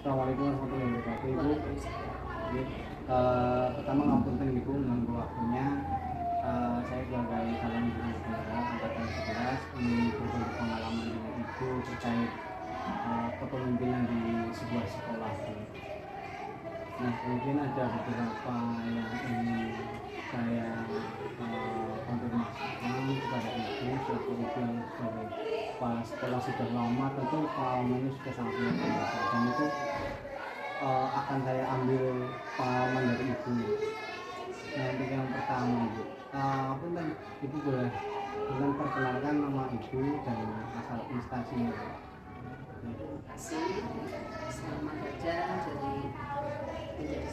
Assalamualaikum warahmatullahi wabarakatuh, Ibu. Jadi, pertama ngapunten Ibu mengganggu waktunya. Saya sebagai calon guru negara angkatan 11 ingin berbagi pengalaman dengan Ibu terkait kepemimpinan di sebuah sekolah. Nah, mungkin ada beberapa yang ingin saya konfirmasikan kepada Ibu selaku Ibu yang sebagai kepala sekolah sudah lama, tentu pengalamannya sudah sangat luar biasa, dan itu akan saya ambil pengalaman dari Ibu. Nah, untuk yang pertama Ibu, punten Ibu boleh perkenalkan nama Ibu dan asal instansinya. Terima kasih. Selamat kerja dari menjadi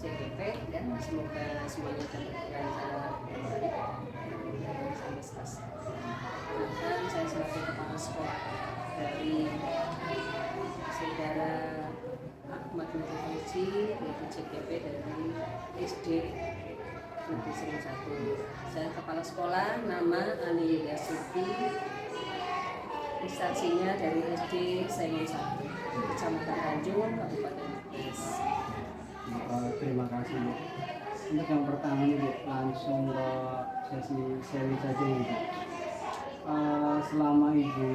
CPP dan semoga semuanya dapat berjalan sampai selesai. Dan saya sebagai kepala sekolah dari saudara Ahmad Muhaji, yaitu CPP dari SD Negeri Sering 1. Saya kepala sekolah, nama Ani Yasuti, instansinya dari SD Saingan 1, Kecamatan Tanjung, Kabupaten Brebes. Terima kasih Bu. Untuk yang pertama nih Bu, langsung ke sesi sharing saja nih Bu. Selama Ibu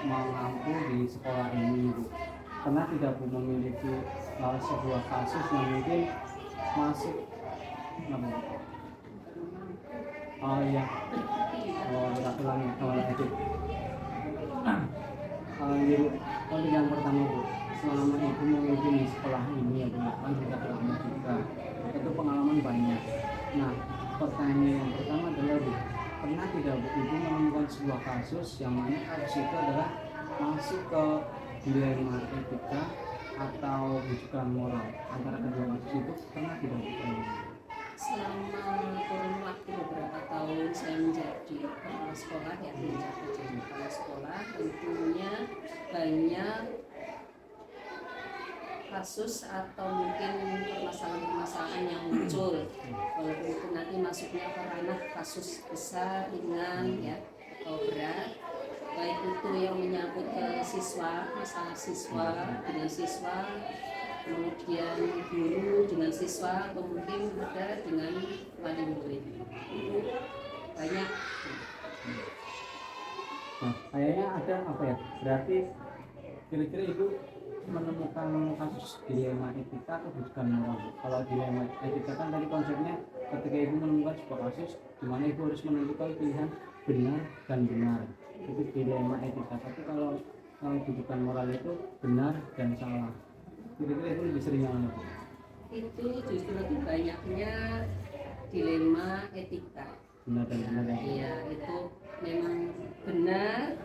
mengampu di sekolah ini Bu, pernah tidak Bu memiliki sebuah kasus yang mungkin masuk apa? Oh iya, satu lagi kalau itu. Ibu, untuk yang pertama Bu, selama Ibu memimpin di sekolah ini ya Bu, kan sudah lama juga, itu pengalaman banyak. Nah, pertanyaan yang pertama adalah Bu, pernah tidak Bu Ibu menemukan sebuah kasus yang mana kasus itu adalah masuk ke dilema etika atau rujukan moral antara kedua kasus itu, pernah tidak Bu? Selama kurun waktu beberapa tahun saya menjadi kepala sekolah, ya menjabat jadi kepala sekolah, tentunya banyak kasus atau mungkin permasalahan-permasalahan yang muncul, walaupun itu nanti masuknya ke ranah kasus besar, ringan, ya atau berat, baik itu yang menyangkut ke siswa, masalah siswa dengan siswa, kemudian guru dengan siswa, atau mungkin ada dengan wali murid. Itu banyak. Nah, kayaknya ada apa ya? Berarti kira-kira Ibu menemukan kasus dilema etika atau bukan moral. Kalau dilema etika kan tadi konsepnya ketika Ibu menemukan sebuah kasus di mana Ibu harus menentukan pilihan benar dan benar, itu dilema etika. Tapi kalau bukan moral itu benar dan salah. Kira-kira Ibu lebih sering yang mana? Itu justru lebih banyaknya dilema etika. Benar dan benar ya? Iya, itu memang benar,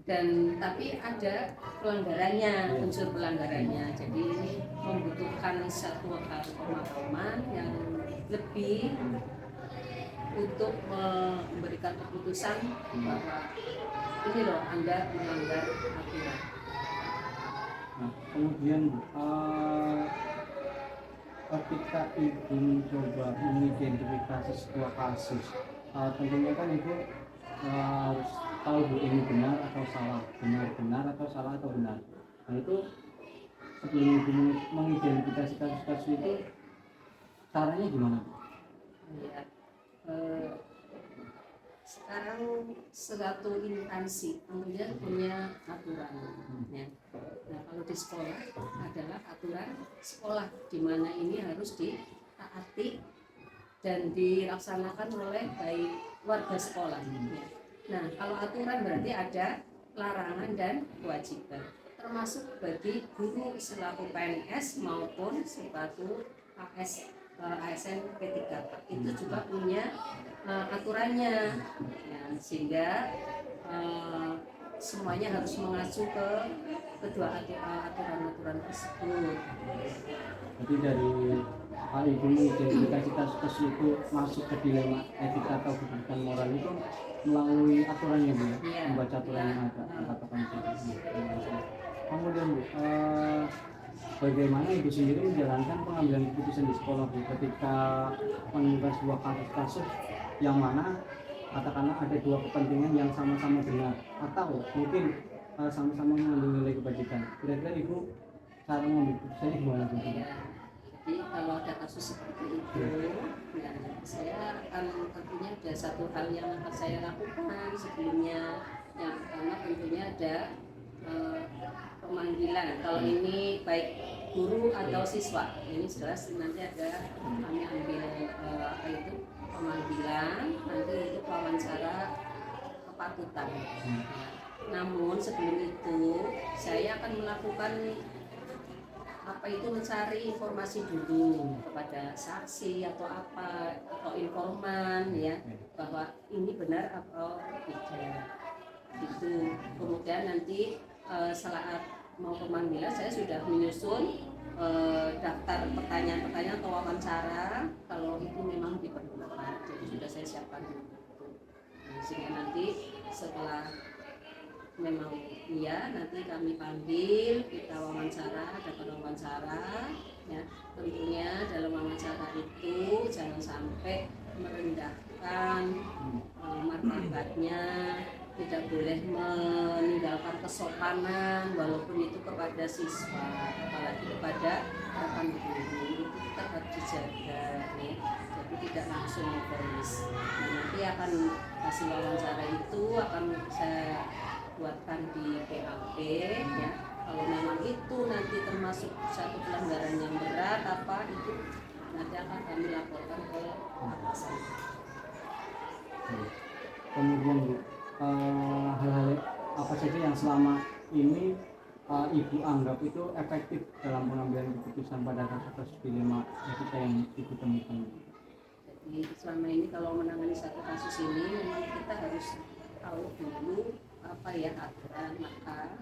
dan tapi ada pelanggarannya, unsur pelanggarannya. Jadi ini membutuhkan satu pemahaman yang lebih untuk memberikan keputusan bahwa ini loh Anda melanggar aturan. Nah, kemudian ketika Ibu mencoba mengidentifikasi sebuah kasus, tentunya kan Ibu harus tahu Bu ini benar atau salah, benar atau salah atau benar. Nah itu sebelum Ibu mengidentifikasi kasus-kasus itu caranya gimana Bu? Ya, sekarang suatu instansi tentunya punya aturan, ya. Nah, kalau di sekolah adalah aturan sekolah di mana ini harus ditaati dan dilaksanakan oleh baik warga sekolah, ya. Nah, kalau aturan berarti ada larangan dan kewajiban, termasuk bagi guru selaku PNS maupun selaku ASN P3K itu juga punya aturannya, ya, sehingga semuanya harus mengacu ke kedua aturan-aturan tersebut. Jadi dari Ibu mengidentifikasi kasus itu masuk ke dilema etika atau bukan moral itu melalui aturannya Bu, ya? Membaca aturan yang ada, katakan itu. Kemudian Bu, bagaimana Ibu sendiri menjalankan pengambilan keputusan di sekolah Bu ketika menemukan sebuah kasus yang mana katakanlah ada dua kepentingan yang sama-sama benar atau mungkin sama-sama mengandung nilai kebajikan. Kira-kira Ibu cara mengambil keputusannya gimana Bu? Ya, jadi kalau ada kasus seperti itu, ya saya akan tentunya ada satu hal yang akan saya lakukan sebelumnya. Yang pertama tentunya ada pemanggilan. Kalau ini baik guru atau siswa, ini jelas nanti ada kami ambil apa itu pemanggilan, nanti untuk wawancara kepatutan. Namun sebelum itu saya akan melakukan apa itu mencari informasi dulu kepada saksi atau apa atau informan ya bahwa ini benar atau tidak itu. Kemudian nanti saat mau pemanggilan saya sudah menyusun daftar pertanyaan-pertanyaan atau wawancara kalau itu memang diperlukan, jadi sudah saya siapkan dulu. Sehingga nanti setelah memang iya nanti kami panggil, kita wawancara, dapat wawancara ya. Tentunya dalam wawancara itu jangan sampai merendahkan martabatnya, tidak boleh meninggalkan kesopanan walaupun itu kepada siswa, apalagi kepada rekan guru, itu tetap harus dijaga ya. Jadi tidak langsung memvonis. Nah, nanti akan hasil wawancara itu akan saya buatkan di PAP ya. Kalau memang itu nanti termasuk satu pelanggaran yang berat apa itu nanti akan kami laporkan ke atasan. Kemudian Bu, hal-hal apa saja yang selama ini Ibu anggap itu efektif dalam pengambilan keputusan pada kasus dilema kita yang Ibu temukan? Jadi selama ini kalau menangani satu kasus ini memang kita harus tahu dulu apa ya aturan, maka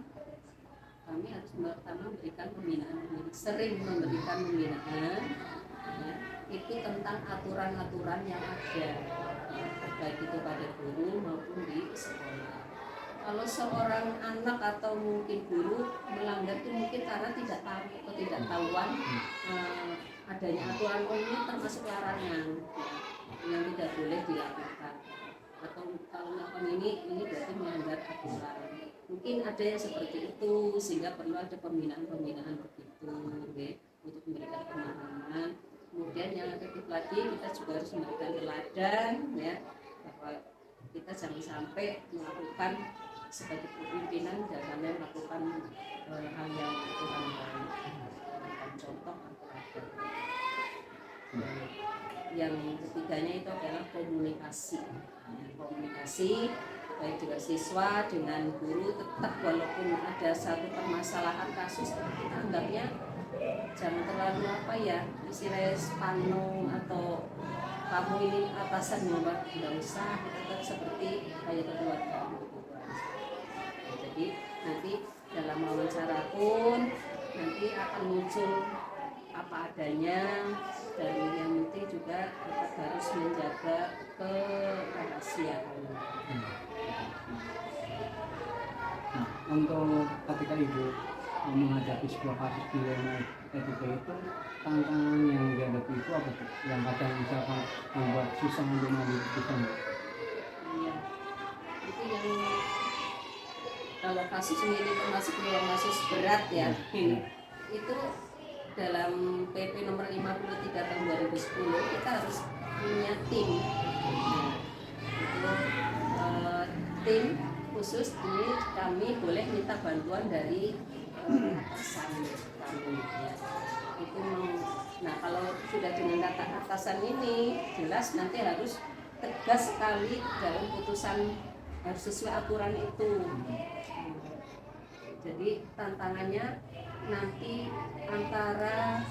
kami harus pertama memberikan pembinaan, sering memberikan pembinaan ya, itu tentang aturan-aturan yang ada baik itu pada guru maupun di sekolah. Kalau seorang anak atau mungkin guru melanggar itu mungkin karena tidak tahu atau tidak tahuan adanya aturan ini termasuk larangan yang tidak boleh dilakukan, atau kalau melakukan ini berarti melanggar aturan. Mungkin ada yang seperti itu sehingga perlu ada pembinaan begitu okay, untuk memberikan pemahaman. Kemudian yang efektif lagi kita juga harus memberikan teladan ya, bahwa kita jangan sampai melakukan sebagai pimpinan jangan sampai melakukan hal yang kurang baik. Contoh yang ketiganya itu adalah komunikasi baik juga siswa dengan guru, tetap walaupun ada satu permasalahan kasus kita anggapnya jangan terlalu apa ya istilahnya panu atau kamu ini atasan nggak usah, kita tetap seperti kayak keluarga. Jadi nanti dalam wawancara pun nanti akan muncul apa adanya, dan yang penting juga tetap harus menjaga kerahasiaan. Nah, untuk ketika Ibu menghadapi sebuah kasus dilema etika itu, tantangan yang dihadapi itu apa tuh? Yang kadang misalkan membuat susah untuk mengambil keputusan. Iya, itu yang kalau kasus ini termasuk yang kasus berat ya, itu dalam PP nomor 53 tahun 2010 kita harus punya tim. Nah, itu tim khusus ini kami boleh minta bantuan dari atasan kami ya. Itu nah kalau sudah dengan data atasan ini jelas nanti harus tegas sekali dalam putusan, harus sesuai aturan itu. Jadi tantangannya nanti antara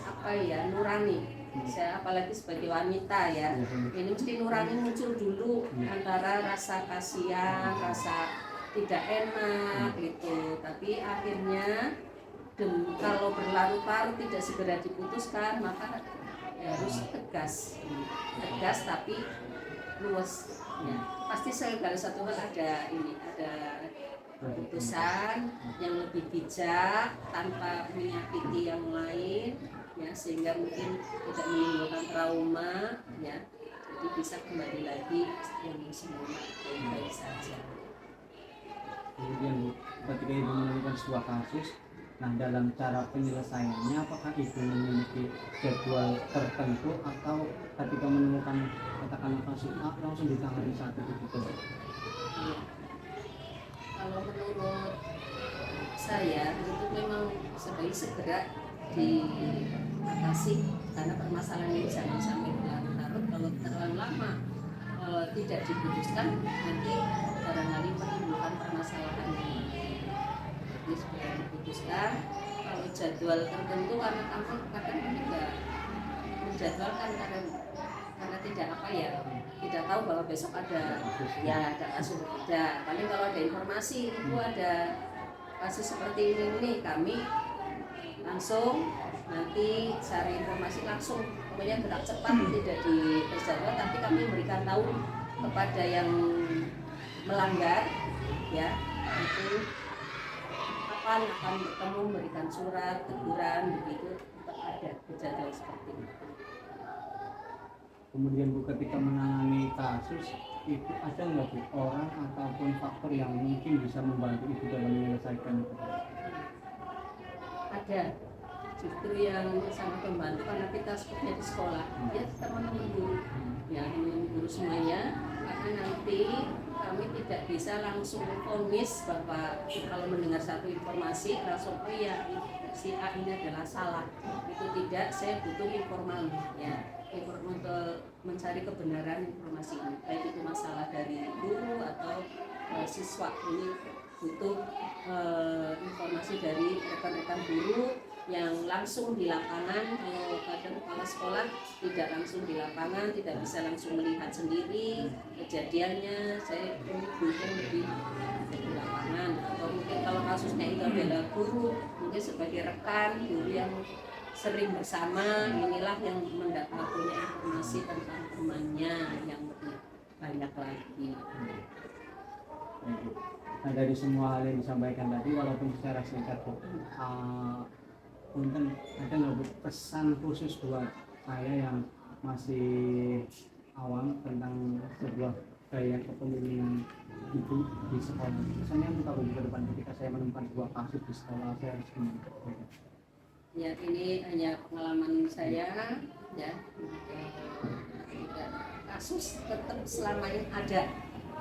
apa ya nurani, saya apalagi sebagai wanita ya, ini mesti nurani muncul dulu antara rasa kasihan, rasa tidak enak gitu, tapi akhirnya kalau berlarut-larut tidak segera diputuskan maka harus tegas tapi luas ya. Pasti segala satu hal ada keputusan yang lebih bijak tanpa menyakiti yang lain ya, sehingga mungkin tidak menimbulkan trauma ya, jadi bisa kembali lagi yang semula baik-baik saja. Kemudian Bu, ketika Ibu menemukan sebuah kasus Nah, dalam cara penyelesaiannya apakah ibu memiliki jadwal tertentu atau ketika menemukan katakanlah kasus A langsung ditangani saat itu gitu? Iya. Kalau menurut saya itu memang sebaiknya segera diatasi karena permasalahan ini jangan sampai berlarut-larut. Kalau terlalu lama tidak diputuskan nanti barangkali menimbulkan permasalahan yang lain. Jadi segera diputuskan. Kalau jadwal tertentu karena kami kadang tidak menjadwalkan karena tidak apa ya, tidak tahu bahwa besok ada kasus, ada paling kalau ada informasi itu ada kasus seperti ini kami langsung nanti cari informasi langsung, kemudian gerak cepat tidak diperjadwal, tapi kami memberikan tahu kepada yang melanggar ya itu kapan akan bertemu, memberikan surat teguran begitu, tetap ada berjadwal seperti itu. Kemudian Bu, ketika menangani kasus itu ada nggak Bu orang ataupun faktor yang mungkin bisa membantu Ibu dalam menyelesaikan itu? Ada, justru yang sangat membantu karena kita sepertinya di sekolah ya teman-teman guru ya guru semuanya, karena nanti kami tidak bisa langsung vonis bahwa kalau mendengar satu informasi langsung oh ya si A ini adalah salah, itu tidak, saya butuh informal ya untuk mencari kebenaran informasi ini, baik itu masalah dari guru atau siswa ini butuh informasi dari rekan-rekan guru yang langsung di lapangan. Kadang kepala sekolah tidak langsung di lapangan, tidak bisa langsung melihat sendiri kejadiannya, saya butuh lebih di lapangan. Atau mungkin kalau kasusnya itu adalah guru, mungkin sebagai rekan guru yang sering bersama, inilah yang mendapat punya informasi tentang temannya yang lebih banyak lagi. Nah, dari semua hal yang disampaikan tadi walaupun secara singkat Bu, punten ada nggak Bu pesan khusus buat saya yang masih awam tentang sebuah gaya kepemimpinan itu di sekolah? Misalnya untuk tahun ke depan ketika saya menemukan sebuah kasus di sekolah, saya harus gimana? Ya, ini hanya pengalaman saya ya. Kasus tetap selama ini ada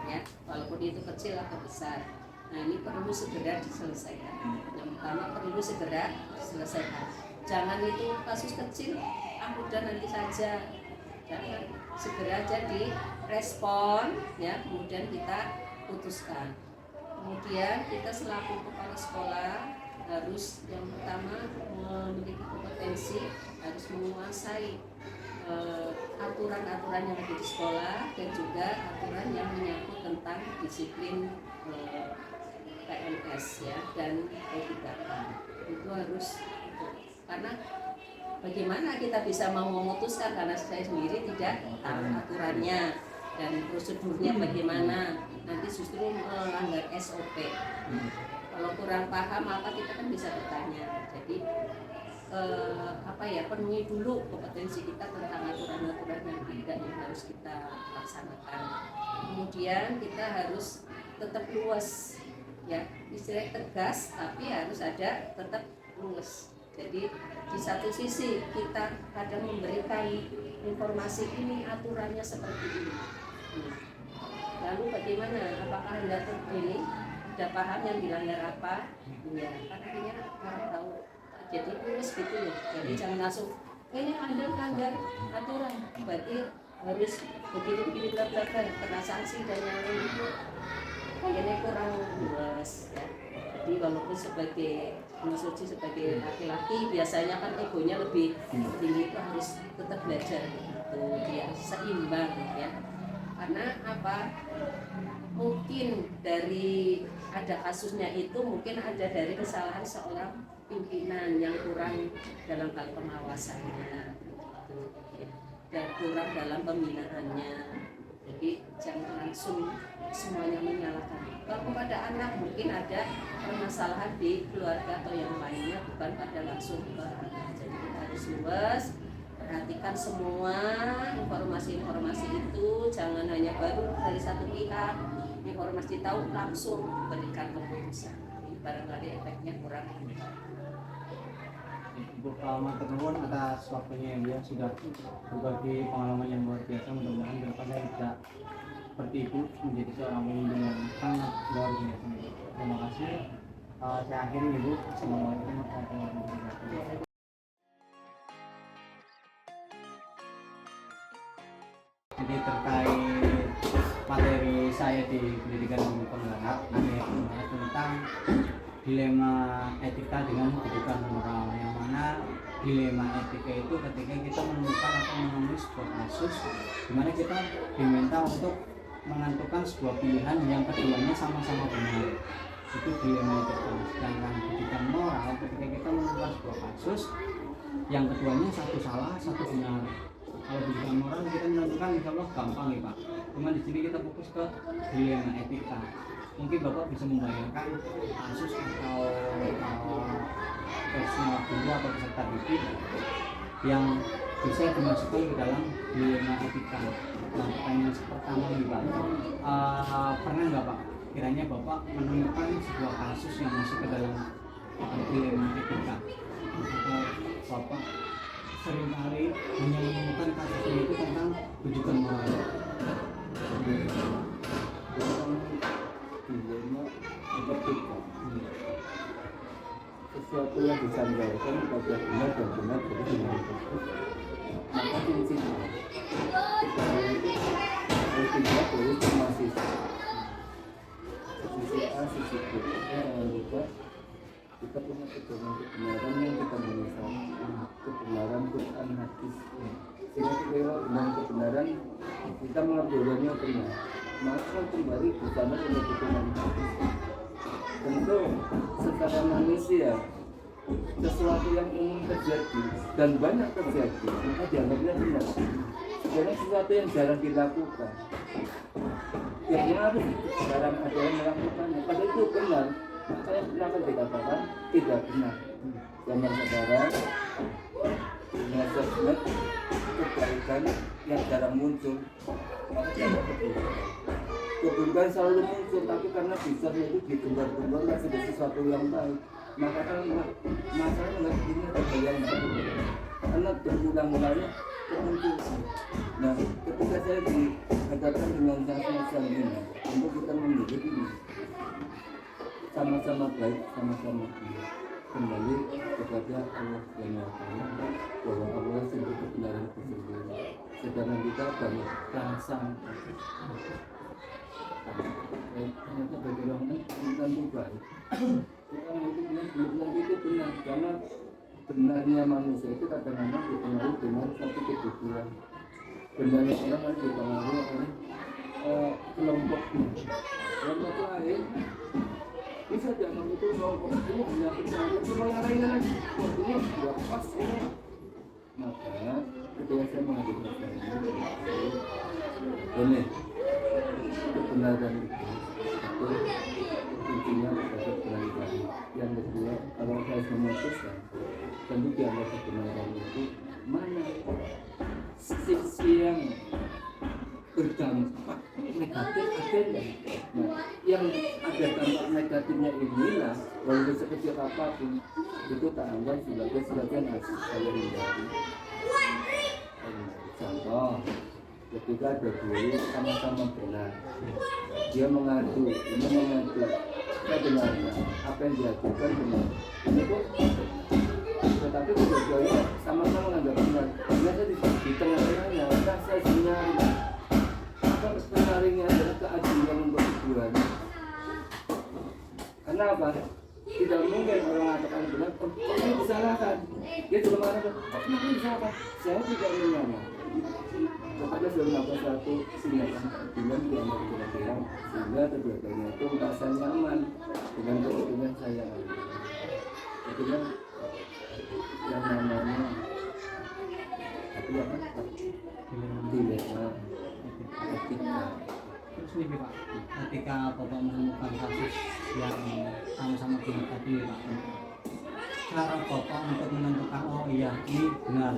ya, walaupun itu kecil atau besar. Nah, ini perlu segera diselesaikan. Yang pertama perlu segera diselesaikan. Jangan itu kasus kecil, udah nanti saja. Jangan, segera aja direspon ya, kemudian kita putuskan. Kemudian kita selaku kepala sekolah harus yang pertama memiliki kompetensi, harus menguasai aturan-aturan yang ada di sekolah dan juga aturan yang menyangkut tentang disiplin PNS ya dan P3K. Itu harus, karena bagaimana kita bisa mau memutuskan karena saya sendiri tidak tahu aturannya dan prosedurnya bagaimana, nanti justru melanggar SOP. Kalau kurang paham apa kita kan bisa bertanya. Jadi penuhi dulu kompetensi kita tentang aturan-aturan yang ada yang harus kita laksanakan. Kemudian kita harus tetap luas ya, istilahnya tegas tapi harus ada tetap luas. Jadi di satu sisi kita kadang memberikan informasi ini aturannya seperti ini. Lalu bagaimana? Apakah Anda terpilih? Sudah paham yang dilanggar apa? Ya, kan akhirnya orang tahu. Jadi luas gitu loh. Jadi jangan langsung ini Anda melanggar aturan, berarti harus begini-begini bla-bla-bla, kena sanksi dan yang lain itu kayaknya kurang luas ya. Jadi walaupun sebagai Suci sebagai laki-laki biasanya kan egonya lebih tinggi, itu harus tetap belajar gitu biar seimbang ya. Karena apa? Mungkin dari ada kasusnya itu mungkin ada dari kesalahan seorang pimpinan yang kurang dalam hal pengawasannya gitu, ya. Dan kurang dalam pembinaannya. Jadi jangan langsung semuanya menyalahkan. Kalau kepada anak mungkin ada permasalahan di keluarga atau yang lainnya, bukan pada langsung ke anak. Jadi kita harus luas, perhatikan semua informasi-informasi itu, jangan hanya baru dari satu pihak informasi tahu langsung berikan keputusan. Ini barangkali efeknya kurang. untuk matur nuwun atas waktunya yang sudah berbagi pengalaman yang luar biasa. Mudah-mudahan kedepannya bisa seperti itu, menjadi seorang pemimpin yang sangat luar biasa. Terima kasih. Saya akhiri Ibu. Assalamualaikum warahmatullahi wabarakatuh. Jadi terkait materi saya di pendidikan ilmu penggerak, ada yang membahas tentang dilema etika dengan kedudukan moral, yang mana dilema etika itu ketika kita menemukan atau menemui sebuah kasus di mana kita diminta untuk menentukan sebuah pilihan yang keduanya sama-sama benar, itu dilema etika. Sedangkan kedudukan moral ketika kita menemukan sebuah kasus yang keduanya satu salah satu benar. Kalau kedudukan moral kita menentukan insya Allah gampang ya Pak, cuma di sini kita fokus ke dilema etika. Mungkin Bapak bisa membayangkan kasus atau personal guru atau peserta didik yang bisa dimasukkan ke dalam dilema etika. Nah, pertanyaan pertama nih Pak, pernah nggak Pak kiranya Bapak menemukan sebuah kasus yang masuk ke dalam dilema etika, atau Bapak seringkali hanya menemukan kasusnya itu tentang kedudukan moral? Dilema etika, sesuatu yang disandarkan pada benar dan benar dari benar itu, maka prinsipnya harus tidak boleh cuma sisi A, sisi B. Jangan lupa kita punya pedoman kebenaran yang kita menyesal, kebenaran Quran hadis. Sehingga lewat dengan kebenaran kita mengambilnya benar, maka kembali bersama dengan pedoman hadis. Tentu secara manusia sesuatu yang umum terjadi dan banyak terjadi maka dianggapnya benar. Sebenarnya sesuatu yang jarang dilakukan, yang harus jarang ada yang melakukannya, padahal itu benar, makanya kenapa dikatakan tidak benar. Zaman sekarang dunia sosmed kebaikan yang jarang muncul, maka tidak betul. Keburukan selalu muncul, tapi karena bisa itu digembar-gembar sebagai sesuatu yang baik, maka kan masalah mengertinya ada yang baik karena berulang-ulangnya termuncul. Nah, ketika saya dihadapkan dengan semacam ini, untuk kita memilih ini sama-sama baik, sama-sama kembali kepada Allah Subhanahu wa Ta'ala, bahwa Allah sendiri kebenaran itu sendiri, sedangkan kita banyak rasa. Ternyata bagi orang lain bukan baik. Orang itu bilang itu benar, karena benarnya manusia itu kadang-kadang dipengaruhi dengan satu kebutuhan. Benarnya orang harus dipengaruhi oleh kelompoknya. Kelompok lain bisa dianggap itu kelompok ini hanya percaya, cuma yang lain lagi. Ini sudah pas ini. Maka ketika saya mengajukan ini, boleh kebenaran itu intinya pada kebenaran. Yang kedua, kalau saya memutuskan, tentu dianggap kebenaran itu mana sisi yang berdampak negatif ada. Nah, yang ada dampak negatifnya inilah walaupun sekecil apapun itu tak anggap sebagai sebagian hasil saya hindari. Contoh, ketika ada guru sama-sama benar, dia mengadu, ini mengadu, saya benarkan apa yang diajukan benar, ini kok tetapi kedua-duanya sama-sama menganggap benar. Biasa di tengah-tengahnya, kan saya sebenarnya apa sebenarnya adalah keadilan untuk keduanya. Karena apa? Tidak mungkin orang mengatakan benar, ini disalahkan. Dia juga mengatakan, kenapa disalahkan? Saya tidak menyalahkan. Kepada beberapa satu tindakan keadilan yang kira-kira sehingga kedua-duanya itu merasa nyaman dengan keputusan saya. Itulah yang namanya apa? Dilema etika. Terus nih Pak, ketika Bapak menemukan kasus yang sama-sama benar tadi Pak, cara Bapak untuk menentukan oh iya ini benar,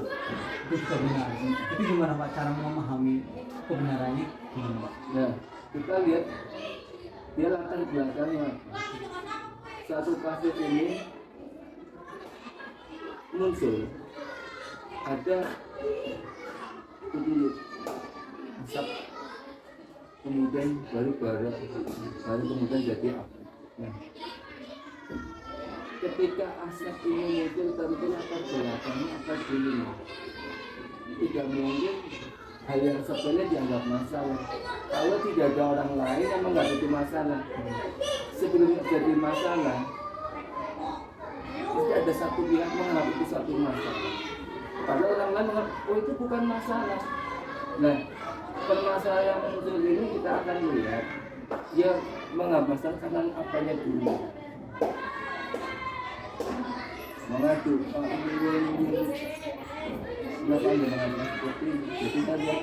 itu juga benar, itu gimana Pak cara memahami kebenarannya gimana Pak? Nah, kita lihat dia latar belakangnya. Satu kasus ini muncul ada dulu asap, kemudian baru bara, baru kemudian jadi api. Nah, ketika asap ini muncul tentu latar belakangnya apa dulu? Tidak mungkin hal yang sepele dianggap masalah. Kalau tidak ada orang lain yang menghadapi masalah, sebelum terjadi masalah, mesti ada satu pihak menganggap itu satu masalah. Pada orang lain menganggap, oh itu bukan masalah. Nah, permasalahan yang muncul ini kita akan melihat dia menganggap masalah karena apanya dulu. Mengadu, kenapa dengan seperti ini? Jadi kita lihat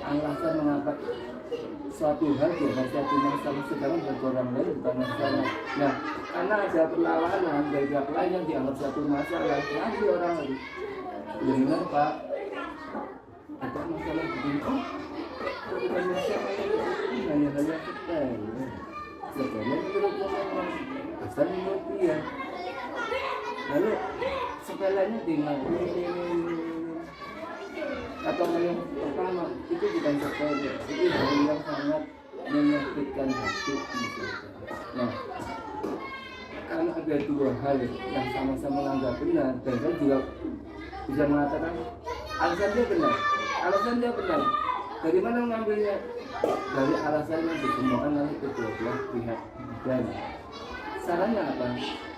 alasan mengangkat suatu hal bukan suatu masalah, sedangkan bagi orang lain bukan masalah. Nah, karena ada perlawanan dari pihak lain yang dianggap suatu masalah, lagi orang lain benar Pak, ada masalah begini, oh bukan masalah, ini hanya sepele. Sepele menurut orang, besar menurut dia. Lalu sepelenya dengan atau yang pertama itu bukan sepele, itu hal yang sangat menyakitkan hati misalnya. Nah, karena ada dua hal yang sama-sama menganggap benar, dan saya juga bisa mengatakan alasan dia benar. Dari mana mengambilnya? Dari alasan yang ditemukan oleh kedua belah pihak. Dan sarannya apa?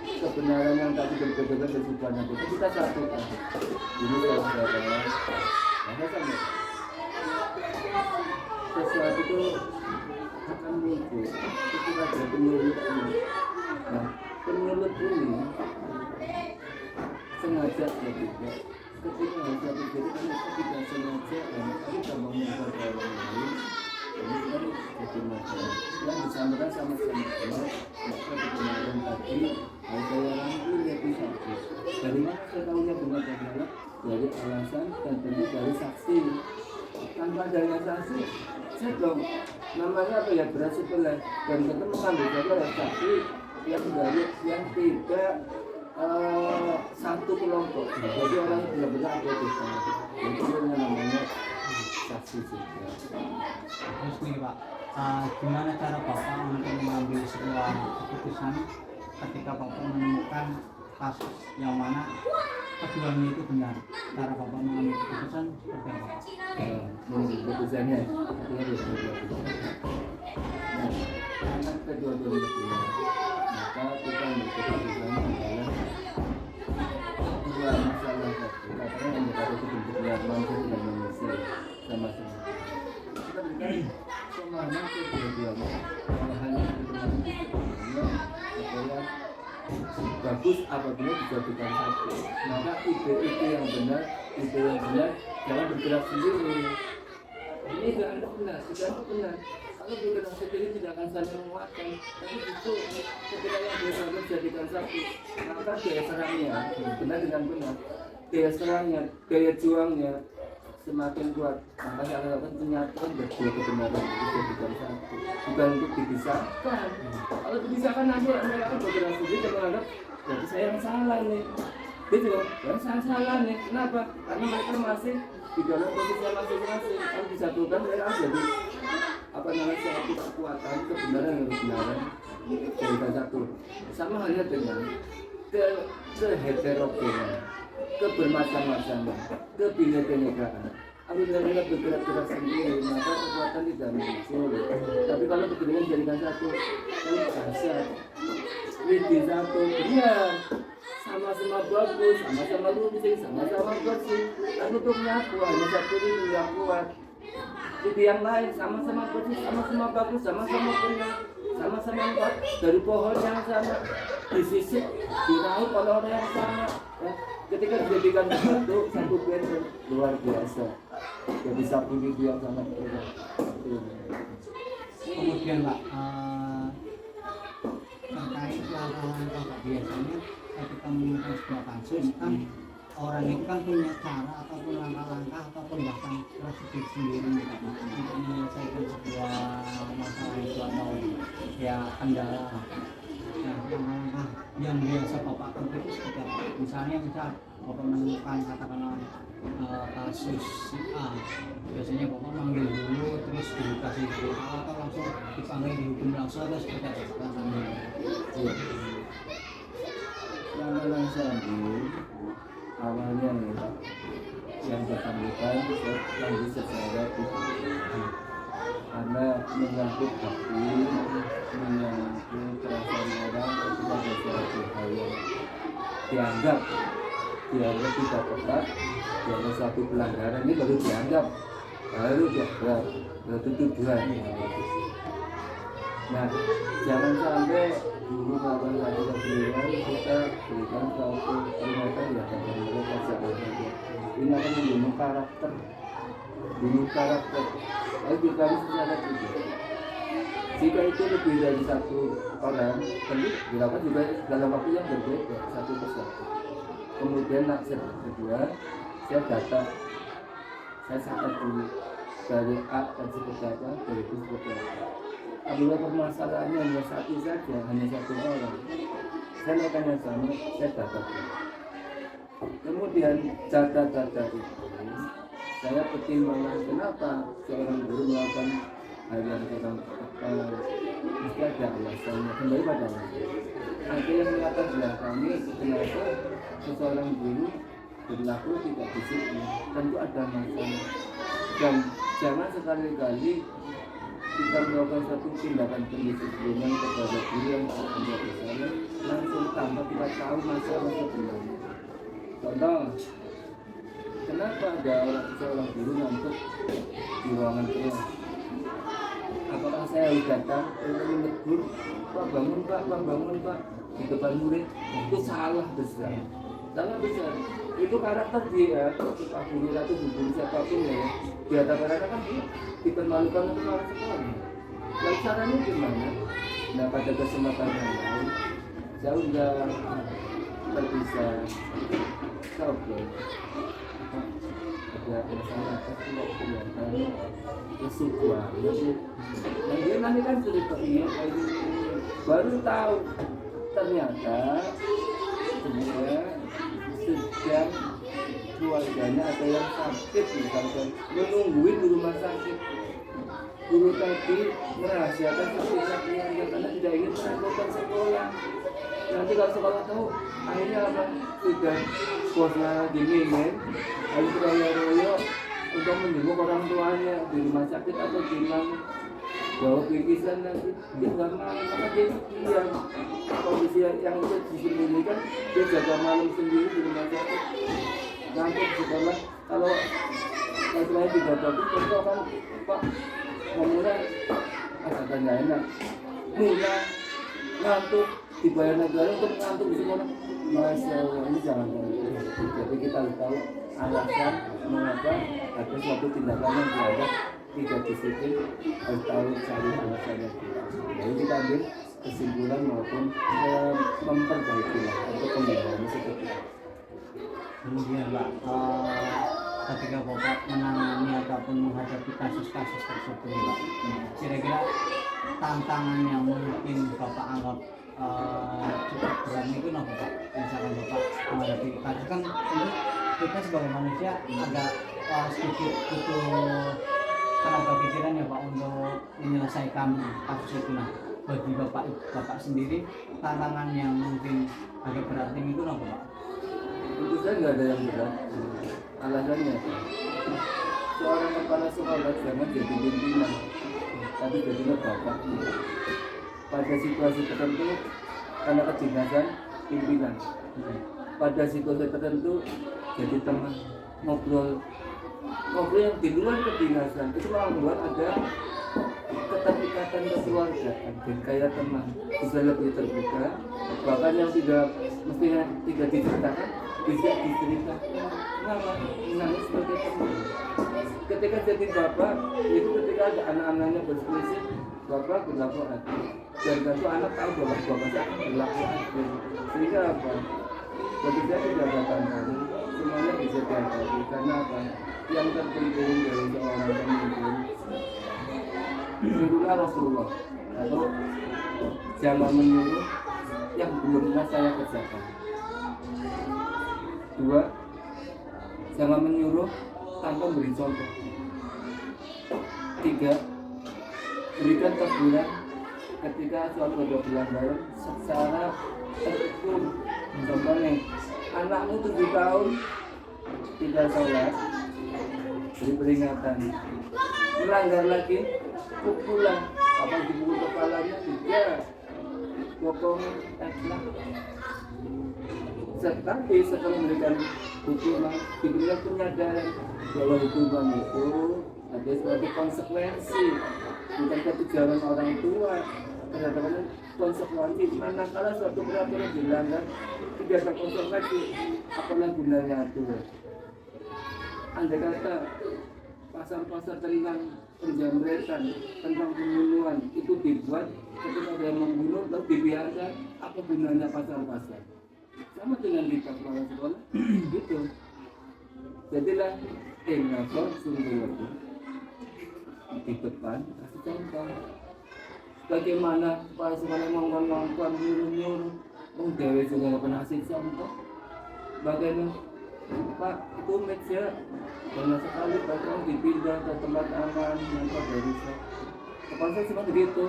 Kebenaran yang tadi berbeda dari sudahnya kita satukan. Ini saudara-saudara, maka sama sesuatu itu akan muncul. Itu ada penyulutnya. Nah, penyulut ini sengaja ketika harus terjadi karena tidak sengaja dan kita mengumpulkan orang lain. Ini kan jadi masalah yang disampaikan sama-sama maka kebenaran tadi harus saya rangkum jadi satu. Dari mana saya tahunya benar dan salah? Dari alasan dan tentu dari saksi. Tanpa adanya saksi, saya dong namanya apa ya berat sebelah dan ketemu kan beberapa saksi yang dari yang tidak satu kelompok. Jadi orang benar-benar ada di sana. Itu yang namanya saksi juga. Terus nih Pak, gimana cara Bapak untuk mengambil sebuah keputusan ketika Bapak menemukan kasus yang mana keduanya itu benar? Cara Bapak mengambil keputusan seperti apa? Mengambil keputusannya artinya nah, karena kedua-duanya benar, maka kita ambil keputusan adalah dua masalah tadi. Katanya yang berkata itu bentuknya manusia dan manusia sama-sama. Kita berikan semangat kedua-duanya. Kalau hanya kedua-duanya adalah bagus apabila dijadikan satu. Maka ide itu yang benar jangan bergerak sendiri. Ini tidak benar. Kalau bergerak sendiri tidak akan saling menguatkan. Tapi itu ketika yang benar dijadikan satu, maka daya serangnya benar dengan benar. Daya serangnya, daya juangnya semakin kuat. Maka saya akan menyatukan berdua kebenaran itu dijadikan satu. Bukan untuk dipisahkan. Kalau dipisahkan nanti mereka akan bergerak sendiri dan menganggap jadi saya yang salah nih. Dia juga yang salah nih. Kenapa? Karena mereka masih di dalam posisi masing-masing. Kalau disatukan mereka jadi suatu kekuatan kebenaran jadi satu. Sama halnya dengan keheterogenan, kebermacam-macaman, kebinekaan. Apabila kita bergerak-gerak sendiri, maka kekuatan tidak muncul. Tapi kalau kebenaran jadikan satu, ini dahsyat. Ini satu, benar. Sama-sama bagus, sama-sama lucu, sama-sama bersih. Tapi untuk menyatu hanya satu ini yang kuat. Jadi yang lain sama-sama bersih, sama-sama bagus, sama-sama benar, sama-sama kuat. Dari pohon yang sama, disisik, diraih oleh orang yang sama. Ketika dijadikan satu benteng luar biasa. Jadi satu itu yang sangat berat. Kemudian Pak, terkait langkah-langkah biasanya ketika menemukan sebuah kasus kan orang itu kan punya cara ataupun langkah-langkah ataupun bahkan prosedur sendiri untuk menyelesaikan sebuah masalah itu atau ya kendala. Nah, langkah-langkah yang biasa Bapak temui itu seperti apa? Misalnya Bapak menemukan katakanlah kasus si A, biasanya Bapak manggil dulu terus dikasih doa atau langsung dipanggil dihukum langsung atau seperti apa? Iya. Yang sambil awalnya ya, yang bersangkutan lanjut secara karena menyangkut hati, menyangkut perasaan orang, itu ada suatu hal yang dianggap tidak tepat, dianggap suatu pelanggaran, ini baru dianggap tuduhan. Nah, jangan sampai dulu melakukan satu kebelian kita berikan suatu peringatan ya kepada mereka jangan sampai ini akan membunuh karakter. Lalu kita harus sadar juga. Jika itu lebih dari satu orang, tentu dilakukan juga dalam waktu yang berbeda satu persatu. Kemudian step kedua, saya data, saya catat dulu dari A dan seperti apa, dari B seperti apa. Apabila permasalahannya hanya satu saja, hanya satu orang, saya lakukan yang sama, saya data dulu. Kemudian data-data itu saya pertimbangkan kenapa seorang guru melakukan hal yang kurang apa, mesti ada alasannya, kembali pada alasan. Ada yang melatar belakangi kenapa seseorang guru berlaku tidak disiplin, tentu ada masalah. Dan jangan sekali-kali kita melakukan satu tindakan pendisiplinan kepada guru yang tidak bersalah langsung tanpa kita tahu masalah sebenarnya. Contoh, kenapa ada seorang guru ngantuk di ruangan kelas? Apakah saya harus datang untuk menegur, Pak bangun Pak di depan murid? Itu salah besar. Itu karakter dia, Pak guru atau guru siapapun ya. Di hadapan kan dia dipermalukan untuk orang sekolah. Lalu caranya gimana? Nah pada kesempatan yang lain, saya sudah terpisah. Oke. Ada masalah apa kelihatan isu banget sih. Dan dia nanti kan cerita ini baru tahu ternyata dia sedang keluarganya ada yang sakit misalkan menungguin di rumah sakit. Guru tadi merahasiakan sakit-sakitnya karena tidak ingin merepotkan sekolah. Nanti kalau sekolah tahu akhirnya apa? Sudah bosnya dingin lalu royo-royo untuk menjenguk orang tuanya di rumah sakit atau di mana bawa bingkisan nanti dia nggak mau, maka dia diam. Kondisi yang itu disembunyikan dia jaga malam sendiri di rumah sakit. Nanti di sekolah kalau lain tidak bagus tentu akan Pak ngomongnya agak nggak enak, mula ngantuk dibayar negara untuk ngantuk di sekolah. Masya Allah, ini jangan begitu. Jadi kita harus tahu alasan mengapa ada suatu tindakan yang dianggap tidak disiplin, harus tahu cari alasannya. Jadi kita ambil kesimpulan maupun memperbaiki untuk pembelajaran seperti itu. Kemudian Pak, ketika Bapak menangani ataupun menghadapi kasus-kasus tersebut Pak, kira-kira tantangan yang mungkin Bapak anggap cukup berat itu apa Pak? Misalkan Bapak menghadapi kasus kan ini kita sebagai manusia agak sedikit butuh tenaga pikiran ya Pak untuk menyelesaikan kasus itu. Nah bagi Bapak sendiri tantangan yang mungkin agak berat itu apa Pak? Tentu saja nggak ada yang berat. Alasannya seorang kepala sekolah jangan jadi pimpinan, tapi jadilah bapak. Pada situasi tertentu karena kedinasan pimpinan, pada situasi tertentu jadi teman, ngobrol yang di luar kedinasan itu membuat ada keterikatan kekeluargaan dan kayak teman bisa lebih terbuka, bahkan yang tidak mestinya tidak diceritakan bisa diceritakan. Kenapa? Menangis sebagai teman. Ketika jadi bapak itu ketika ada anak-anaknya berselisih, bapak berlaku adil dan tentu anak tahu bahwa bapaknya akan berlaku adil, sehingga apa? Bagi saya tidak ada tantangan, semuanya bisa dihadapi. Karena apa? Yang terpenting dari seorang pemimpin Rasulullah atau jangan menyuruh yang belum pernah saya kerjakan. 2, jangan menyuruh tanpa beri contoh. 3, berikan teguran ketika suatu ada pelanggaran secara terukur. Contohnya, anakmu 7 tahun tidak sholat, beri peringatan. Melanggar lagi, pukulan. Apa dipukul kepalanya? Tidak. Potong teklak. Tetapi setelah memberikan hukuman, diberikan penyadaran bahwa hukuman itu ada suatu konsekuensi, bukan ketujuan orang tua. Terhadap konsekuensi manakala suatu peraturan dilanggar tidak ada konsekuensi, apalah gunanya aturan. Andai kata pasal-pasal tentang penjamretan, tentang pembunuhan itu dibuat ketika ada yang membunuh lalu dibiarkan, apa gunanya pasal-pasal? Sama dengan di sekolah gitu. Jadilah ingator sungguh di depan kasih contoh bagaimana pas sekolah ngomong-ngomong nyuruh-nyuruh dewe juga nggak pernah kasih contoh. Bagaimana Pak, itu meja banyak sekali bahkan dipindah ke tempat aman yang dari saya. Kepala cuma begitu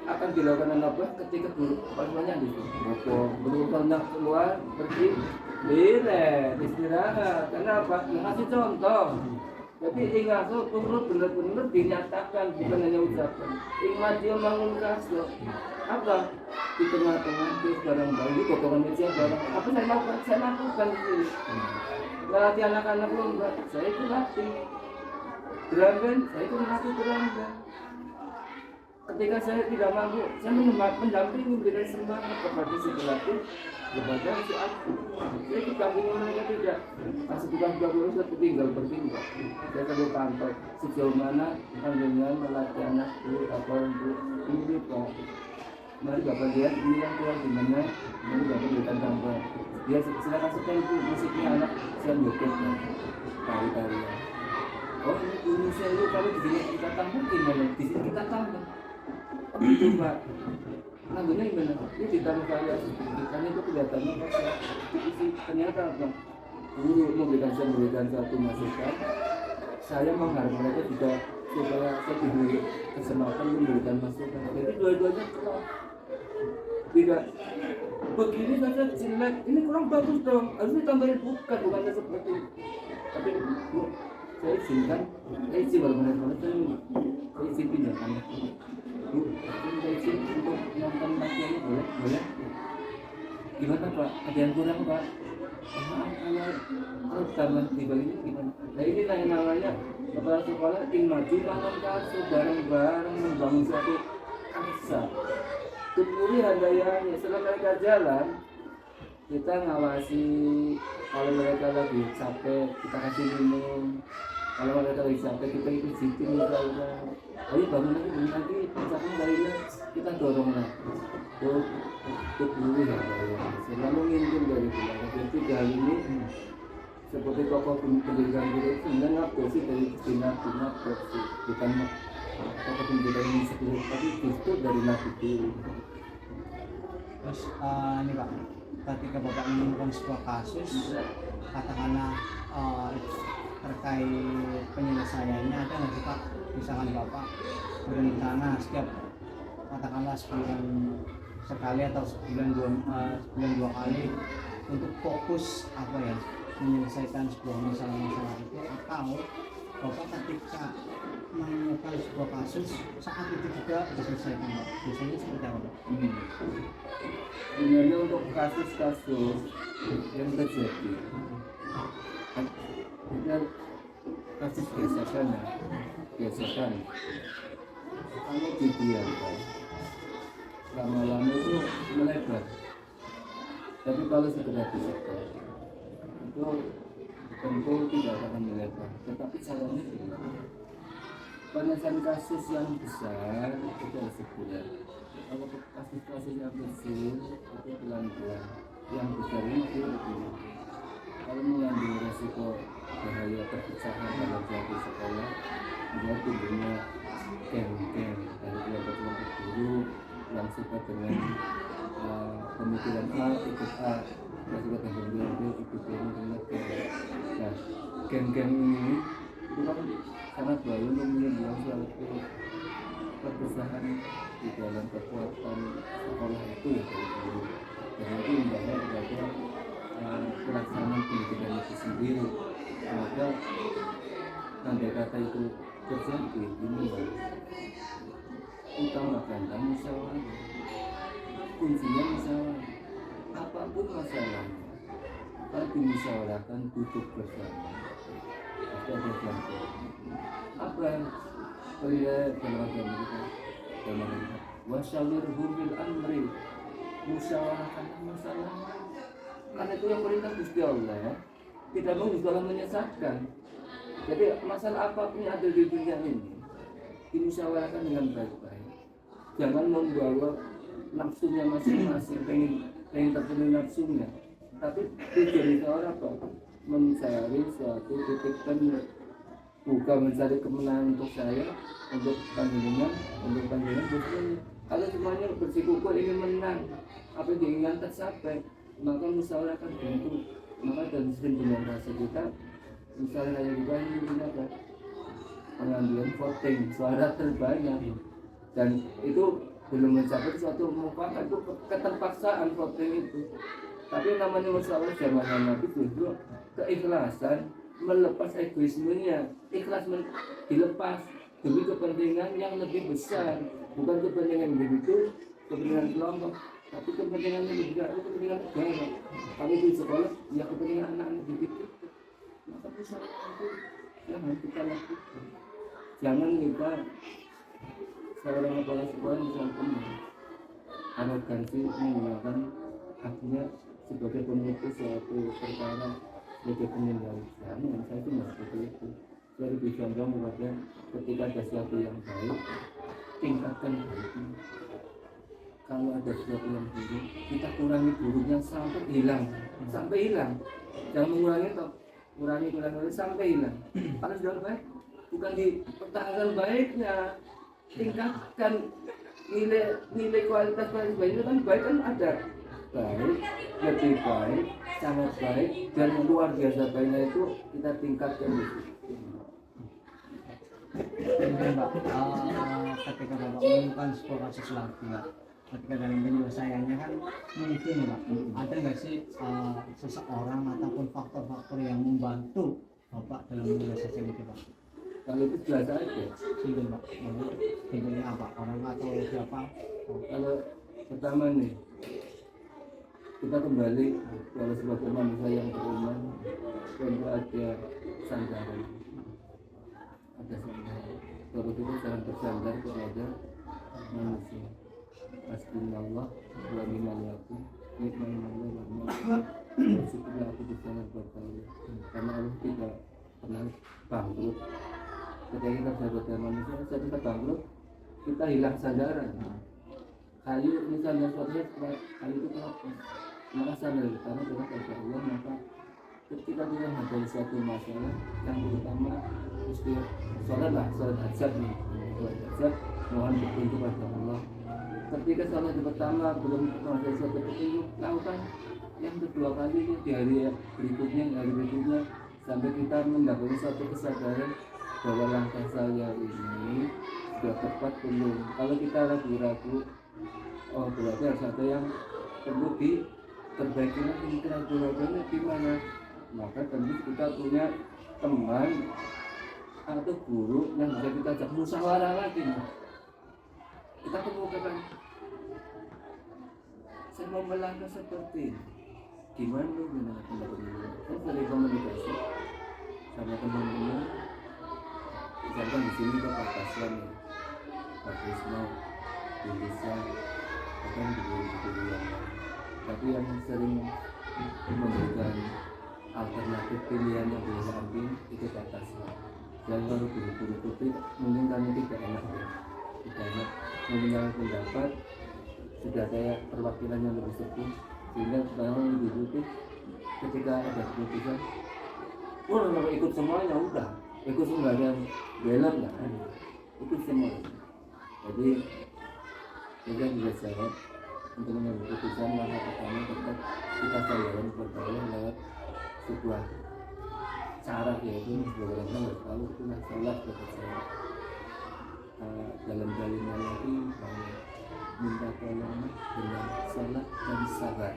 akan dilakukan apa ketika kepalanya di berusaha nak keluar pergi istirahat. Kenapa? Ngasih contoh. Tapi ingat tuh perlu benar-benar dinyatakan, bukan hanya ucapan. Ingat dia bangun kasih apa di tengah-tengah itu barang bayi potongan meja barang apa saya lakukan itu latih anak-anak lomba saya itu latih drum band saya itu melatih drum band. Ketika saya tidak mampu saya mendampingi memberikan semangat kepada si pelatih kepada si aku. Saya didampingi mereka tidak masih bukan saya tinggal bertinggal. Saya selalu pantau sejauh mana dengan melatih anakku apa untuk ini Pak. Mari Bapak lihat ini yang keluar gimana. Mari Bapak berikan gambar. Dia silakan setel itu musiknya anak saya joget tari-tarian. Oh ini Indonesia itu kalau di sini kita tambah gimana? Di sini kita tambah. Oh gitu Pak. Lagunya gimana? Ini ditambah karya sedikit. Karena itu kelihatannya kosong. Ternyata apa? Guru memberikan satu masukan. Saya mengharap mereka juga supaya saya diberi kesempatan memberikan masukan. Jadi dua-duanya keluar. Tidak begini saja jelek, ini kurang bagus dong, harus ditambahin bukannya seperti itu. Tapi Bu, saya izinkan, saya izin walaupun saya izin pinjamkan. Bu, saya izin untuk nonton latihannya boleh? Gimana Pak? Ada yang kurang Pak? Kalau tambah dibagi gimana? Nah ini namanya kepala sekolah ingin maju bangun kasus bareng-bareng membangun suatu asa. Kepuri handayanya setelah mereka jalan kita ngawasi kalau mereka lagi capek kita kasih minum, kalau mereka lagi capek kita itu jitin misalnya ayo bangun lagi misalkan bayinya kita dorong lagi kepuri handayanya selalu ngintin dari belakang. Jadi hal ini seperti tokoh pendidikan kita sebenarnya ngabdosi dari ngabdosi bukan tokoh pendidikan ini sebelum tapi justru dari nabi dulu. Terus ini Pak, ketika Bapak menemukan sebuah kasus katakanlah terkait penyelesaiannya ada nggak sih Pak? Misalkan Bapak berencana setiap katakanlah sebulan sekali atau sebulan dua kali untuk fokus apa ya menyelesaikan sebuah masalah itu, atau Bapak ketika menemukan sebuah kasus saat itu juga diselesaikan Pak? Biasanya seperti apa Pak? Sebenarnya untuk kasus-kasus yang terjadi itu kasus gesekan kalau dibiarkan lama-lama itu melebar. Tapi kalau segera disedot itu tentu tidak akan melebar. Tetapi caranya penyelesaian kasus yang besar itu harus segera. Kalau kasus-kasus yang kecil itu pelan-pelan. Yang besar itu kalau mengambil resiko bahaya perpecahan dalam suatu sekolah, dia timbulnya geng-geng dari kelompok-kelompok guru yang suka dengan pemikiran A ikut A, masuk ke pemikiran B ikut B, ikut B. Nah, geng-geng ini itu kan sangat bahaya untuk menimbulkan suatu perpecahan di dalam kekuatan sekolah itu ya guru. Dan itu membawa kepada pelaksanaan pendidikan itu sendiri. Maka andai kata itu terjadi, ini utamakanlah musyawarah. Kuncinya musyawarah. Apapun masalahnya, kalau dimusyawarahkan duduk bersama. Itu ada contoh. Apa yang terlihat dalam agama kita? Dalam wasyawirhum bil amri, musyawarahkanlah masalah. Karena itu yang perintah Gusti Allah. Tidak mau Gusti Allah menyesatkan. Jadi masalah apapun yang ada di dunia ini dimusyawarahkan dengan baik-baik. Jangan membawa nafsunya masing-masing, pengen terpenuhi nafsunya. Tapi tujuan seorang apa? Mencari suatu titik temu, bukan mencari kemenangan untuk saya, untuk panjenengan, bersama. Kalau semuanya bersikukuh ingin menang, apa yang diinginkan tercapai, maka musyawarahkan buntu. Maka dari sistem demokrasi kita, misalnya kayak kita ini apa? Pengambilan voting suara terbanyak, dan itu belum mencapai suatu mufakat, itu keterpaksaan voting itu. Tapi namanya musyawarah zaman Nabi justru keikhlasan, melepas egoismenya, ikhlas dilepas demi kepentingan yang lebih besar, bukan kepentingan individu, kepentingan kelompok, tapi kepentingan yang lebih besar, kepentingan negara. Kami di sekolah, ya kepentingan anak-anak didik itu. Maka musyawarah itu yang harus kita lakukan. Jangan kita seorang kepala sekolah misalkan arogansi menggunakan haknya sebagai pemutus suatu perkara sebagai penyelesaian. Saya itu nggak seperti itu. Saya lebih condong kepada ketika ada sesuatu yang baik, tingkatkan baiknya. Kalau ada sesuatu yang buruk, kita kurangi buruknya sampai hilang, Jangan mengurangi toh, kurangi sampai hilang. Kalau sudah baik, bukan dipertahankan baiknya, tingkatkan nilai kualitas baiknya. Kan baik kan ada baik, lebih baik, sangat baik, dan luar biasa baiknya itu kita tingkatkan. Kemudian Pak, ketika Bapak menemukan sebuah kasus lagi Pak, ketika dalam penyelesaiannya kan mungkin Pak, ada nggak sih seseorang ataupun faktor-faktor yang membantu Bapak dalam menyelesaikan itu Pak? Kalau itu biasa aja. Single Pak, single apa? Orang atau siapa? Kalau pertama nih, kita kembali kalau sebagai manusia yang beriman, tentu ada sandaran. Kalau kita jangan bersandar kepada manusia. Hasbunallah wa ni'mal wakil, ni'mal wakil. Bersyukurlah aku bersandar kepada Allah, karena Allah tidak pernah bangkrut. Ketika kita berada manusia, saat kita bangkrut, kita hilang sandaran. Kayu misalnya suatu kayu itu kelapa, maka sandar karena kita kepada Allah. Maka ketika kita menghadapi suatu masalah yang terutama mesti sholat hajat nih, mohon petunjuk kepada Allah. Ketika sholat pertama belum menghadapi suatu petunjuk, lakukan yang kedua kalinya di hari berikutnya, sampai kita mendapatkan suatu kesadaran bahwa langkah saya ini sudah tepat belum. Kalau kita ragu-ragu, oh berarti harus ada yang perlu diperbaiki lagi. Mungkin ragu-ragunya di mana? Maka tentu kita punya teman atau guru yang bisa kita ajak musyawarah lagi. Kita kemukakan, saya mau melangkah seperti ini, gimana dengan teman-teman? Saya sering komunikasi sama teman-teman. Misalkan di sini ada Pak Kaslan, Pak Krisno, di desa, bahkan di guru-guru yang lain. Tapi yang sering memberikan alternatif pilihan yang boleh diambil itu Pak Kaslan. Dan kalau guru-guru putih mungkin kami tidak enak ya, tidak enak mempunyai pendapat. Sudah ada perwakilan yang lebih sepuh, sehingga kalau lebih putih ketika ada keputusan, kalau ikut semuanya udah. Ikut semua ada belok nggak ada, ikut semua. Jadi kita bisa jawab untuk mengambil keputusan langkah pertama tetap kita jalan berdakwah lewat sebuah cara, yaitu sebagai orang harus tahu itulah sholat kata saya. Dalam kalimat lagi bahwa minta tolong dengan sholat dan sabar.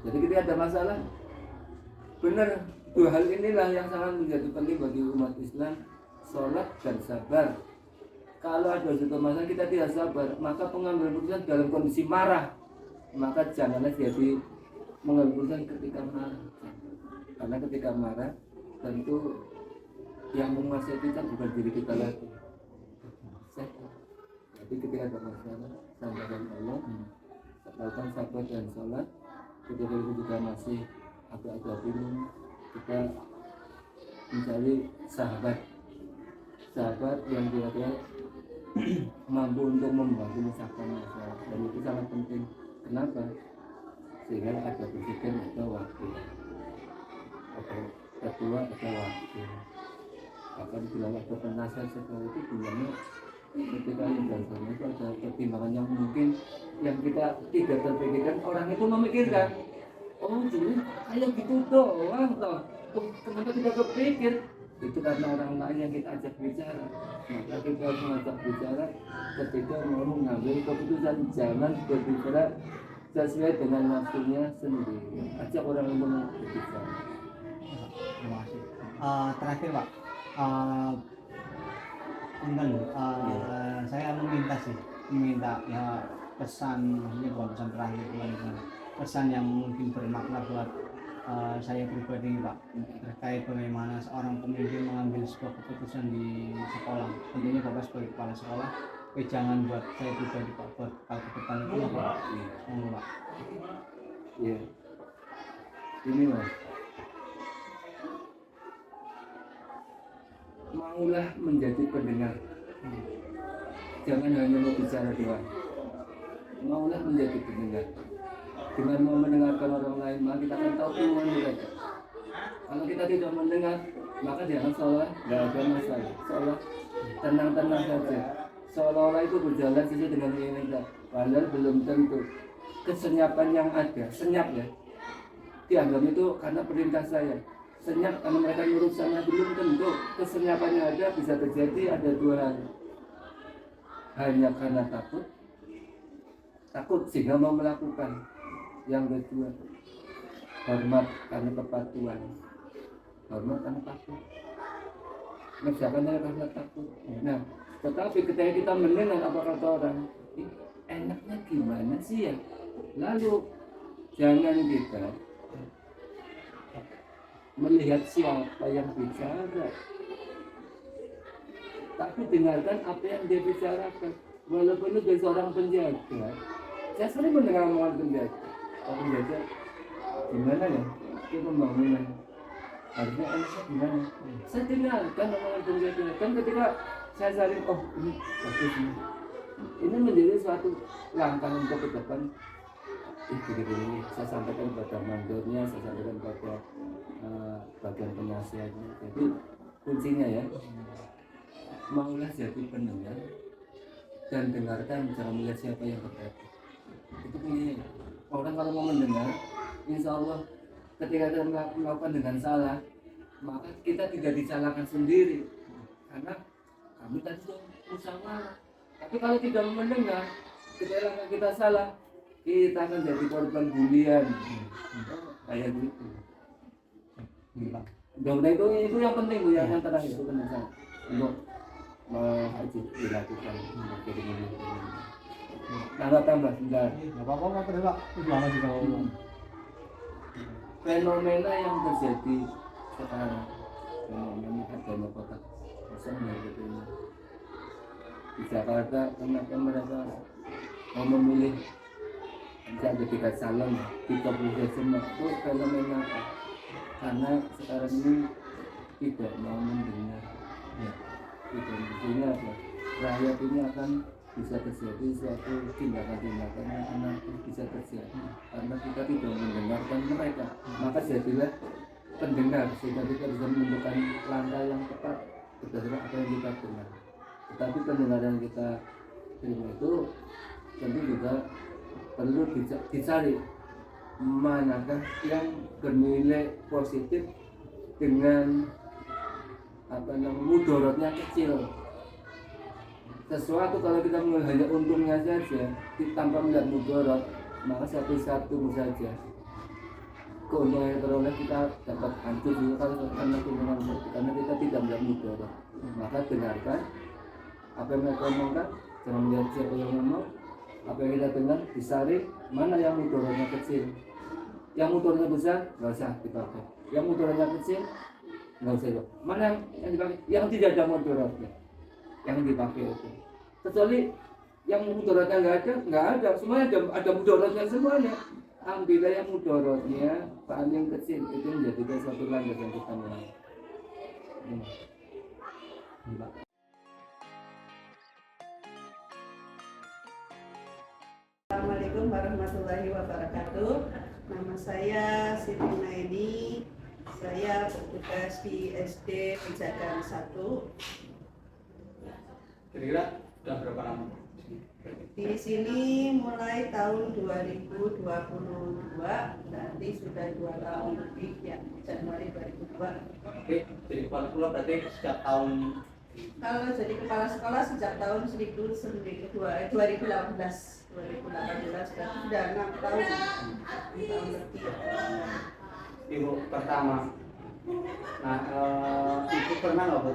Jadi ketika ada masalah, benar dua hal inilah yang sangat menjadi penting bagi umat Islam, sholat dan sabar. Kalau ada suatu masalah kita tidak sabar, maka pengambilan keputusan dalam kondisi marah, maka janganlah jadi mengambil keputusan ketika marah. Karena ketika marah tentu yang menguasai kita bukan diri kita lagi. Jadi ketika ada masalah, sampaikan Allah, lakukan sabar dan sholat. Ketika itu juga masih agak-agak bingung, kita mencari sahabat yang kira-kira mampu untuk membantu menyelesaikan masalah, dan itu sangat penting. Kenapa? Sehingga ada presiden atau wakil, atau ketua atau wakil. Akan bilang ada penasihat setelah itu bilangnya ketika dasarnya itu ada pertimbangan yang mungkin yang kita tidak terpikirkan, orang itu memikirkan, oh jadi kayak gitu doang toh, kenapa tidak kepikir? Itu karena orang lain yang kita ajak bicara. Maka kita harus mengajak bicara ketika mau mengambil keputusan, jangan berbicara sesuai dengan nafsunya sendiri. Ajak orang untuk berbicara. Terima kasih. Terakhir Pak, saya meminta ya pesan, maksudnya bukan pesan terakhir, bukan pesan yang mungkin bermakna buat saya pribadi Pak, terkait bagaimana seorang pemimpin mengambil sebuah keputusan di sekolah. Tentunya Bapak sebagai kepala sekolah, jangan buat saya pribadi Pak, buat hal ke depan itu apa Pak? Pak. Iya. Ini Mas, maulah menjadi pendengar, jangan hanya mau bicara doang. Maulah menjadi pendengar. Dengan mau mendengarkan orang lain, maka kita akan tahu keluhan mereka. Kalau kita tidak mendengar, maka jangan seolah nggak ada masalah, seolah tenang-tenang saja, seolah-olah itu berjalan sesuai dengan keinginan kita. Padahal belum tentu. Kesenyapan yang ada, senyap ya, dianggap itu karena perintah saya. Senyap karena mereka nurut sana, belum tentu. Kesenyapan yang ada bisa terjadi ada dua hal. Hanya karena takut sehingga mau melakukan. Yang kedua, hormat karena kepatuhan. Hormat karena takut. Mengerjakannya karena takut. Nah, tetapi ketika kita mendengar apa kata orang, enaknya gimana sih ya? Lalu jangan kita melihat siapa yang bicara, tapi dengarkan apa yang dia bicarakan. Walaupun itu dari seorang penjaga, saya sering mendengar omongan penjaga. Kalau penjaga gimana ya? Itu pembangunan harusnya enaknya gimana? Saya dengarkan omongan penjaga. Kan ketika saya saling, oh ini bagus ini menjadi suatu langkah untuk ke depan. Begini, saya sampaikan kepada mandornya, saya sampaikan kepada bagian penasihatnya. Jadi kuncinya ya, maulah jadi pendengar dan dengarkan, jangan melihat siapa yang berkata. Itu punya orang kalau mau mendengar, insya Allah ketika kita melakukan dengan salah, maka kita tidak disalahkan sendiri karena kami tadi sudah musyawarah. Tapi kalau tidak mendengar, ketika kita salah, kita akan jadi korban bulian. Kayak gitu. Mudah-mudahan itu yang penting Bu, yang terakhir itu penting untuk haji dilakukan. Tambah sebentar. Nggak apa-apa Pak, itu lama juga ngomong. Fenomena yang terjadi sekarang, fenomena adanya kotak kosong gitu ini. Di Jakarta kenapa mereka mau memilih jadi 3 calon 30 Desember itu fenomena apa? Karena sekarang ini tidak mau mendengar ya, tidak mendengar apa? Rakyat ini akan bisa terjadi suatu tindakan-tindakan yang anarkis bisa terjadi karena kita tidak mendengarkan mereka. Maka jadilah pendengar sehingga kita bisa menentukan langkah yang tepat berdasarkan apa yang kita dengar. Tetapi pendengaran kita terima itu tentu juga perlu dicari manakah yang bernilai positif dengan mudorotnya kecil. Sesuatu kalau kita melihat hanya untungnya saja tanpa melihat mudorot, maka satu-satu saja keuntungan yang teroleh kita dapat hancur juga karena keuntungan itu, karena kita tidak melihat mudorot. Maka dengarkan apa yang mereka omongkan, jangan melihat siapa yang ngomong. Apa yang kita dengar disaring mana yang mudorotnya kecil, yang mudorotnya besar nggak usah dipakai, yang mudorotnya kecil nggak usah dipakai. Mana yang dipakai, yang tidak ada mudorotnya yang dipakai itu. Kecuali yang mudorotnya nggak ada, semuanya ada mudorotnya semuanya. Ambillah yang mudorotnya paling kecil, itu menjadikan suatu landasan kita mulai. Assalamualaikum warahmatullahi wabarakatuh. Nama saya Siti Naini. Saya bertugas di SD Pejagan 1. Kira-kira sudah berapa lama? Di sini mulai tahun 2022, berarti sudah 2 tahun lebih ya, Januari 2002. Oke, jadi kepala sekolah berarti sejak tahun Kalau jadi kepala sekolah sejak tahun 2018, berarti sudah 6 tahun, 6 tahun lebih. ibu pertama. Nah, ibu pernah nggak Bu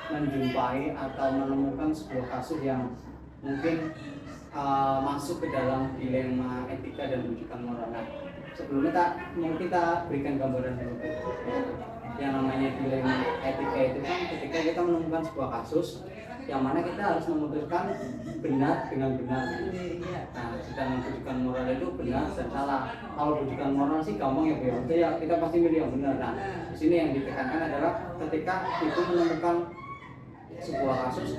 menjumpai atau menemukan sebuah kasus yang mungkin masuk ke dalam dilema etika dan rujukan moral? Nah, sebelumnya kita berikan gambaran dulu. Yang namanya dilema etika itu kan ketika kita menemukan sebuah kasus yang mana kita harus memutuskan benar dengan benar. Nah, sedangkan rujukan moral itu benar dan salah. Kalau rujukan moral sih gampang ya Bu, ya kita pasti milih yang benar. Nah, di sini yang ditekankan adalah ketika itu menemukan sebuah kasus,